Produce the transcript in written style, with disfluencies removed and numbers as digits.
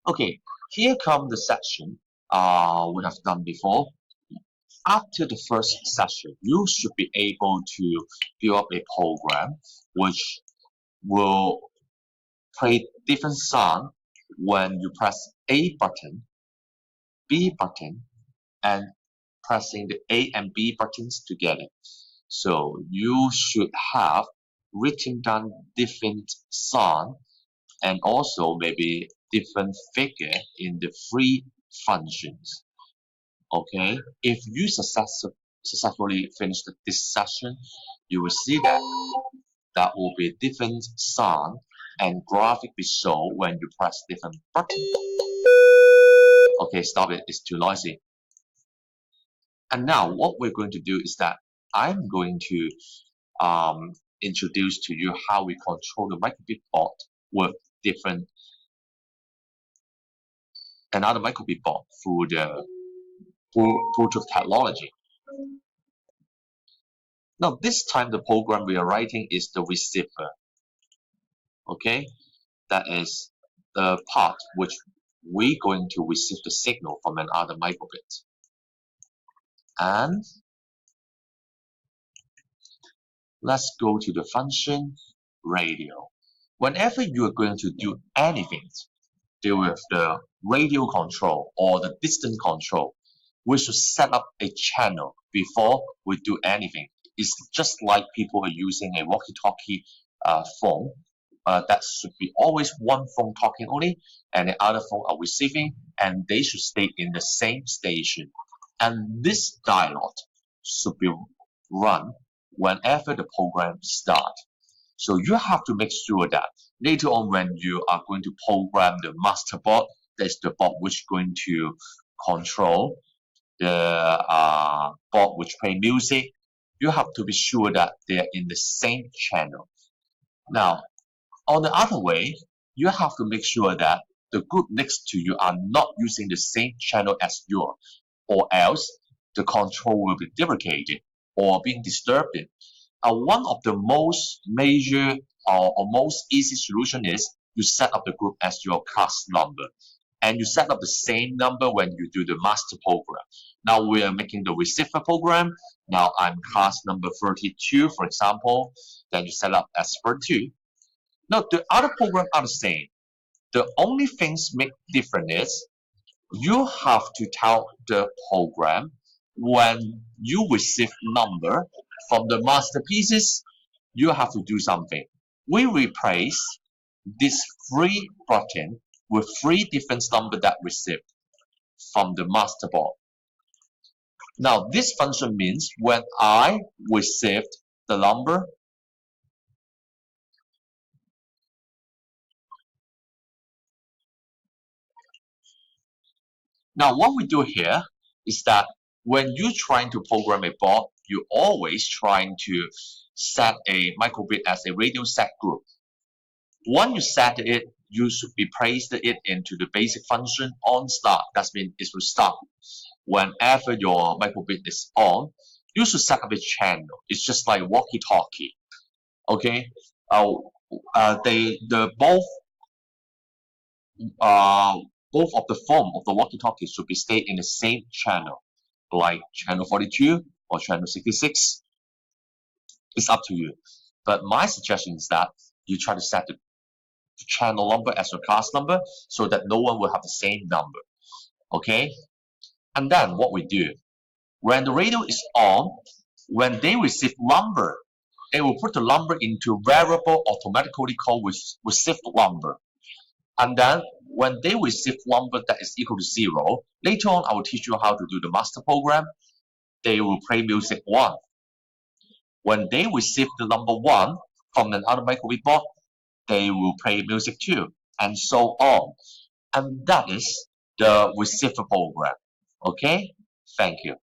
Okay, here comes the section we have done before. After the first session, you should be able to build up a program which will play different sound when you press A button, B button, and pressing the A and B buttons together. So you should have written down different sound and also maybe different figure in the three functions. Okay, if you successfully finish this session, you will see that that will be different sound and graphic be shown when you press different buttons. Okay, stop it, it's too noisy. And now what we're going to do is that I'm going to introduce to you how we control the microbit board with different another microbit board through the Bluetooth technology. Now this time the program we are writing is the receiver. Okay, that is the part which we're going to receive the signal from another microbit. And let's go to the function radio. Whenever you are going to do anything deal with the radio control or the distance control, we should set up a channel before we do anything. It's just like people are using a walkie-talkie phone. That should be always one phone talking only and the other phone are receiving, and they should stay in the same station. And this dialogue should be run whenever the program starts. So you have to make sure that later on when you are going to program the master board, that's the board which is going to control the board which play music, you have to be sure that they're in the same channel. Now, on the other way, you have to make sure that the group next to you are not using the same channel as yours, or else the control will be deprecated or being disturbed. One of the most major or most easy solution is you set up the group as your class number, and you set up the same number when you do the master program. Now we are making the receiver program. Now I'm class number 32, for example. Then you set up as 32. Now the other program are the same. The only things make different is you have to tell the program when you receive number from the masterpieces, you have to do something. We replace this three button with three different numbers that received from the master board. Now this function means when I received the number, now what we do here is that when you're trying to program a board, you're always trying to set a microbit as a radio set group. Once you set it, you should be placed it into the basic function on start. That means it will start. Whenever your microbit is on, you should set up a channel. It's just like walkie-talkie. Okay, both of the form of the walkie-talkie should be stay in the same channel, like channel 42 or channel 66. It's up to you. But my suggestion is that you try to set the channel number as your class number so that no one will have the same number. Okay? And then what we do, when the radio is on, when they receive number, they will put the number into variable automatically called received number. And then when they receive number that is equal to 0, later on I will teach you how to do the master program. They will play music 1. When they receive the number 1 from another microbit board, they will play music 2, and so on. And that is the receiver program. Okay? Thank you.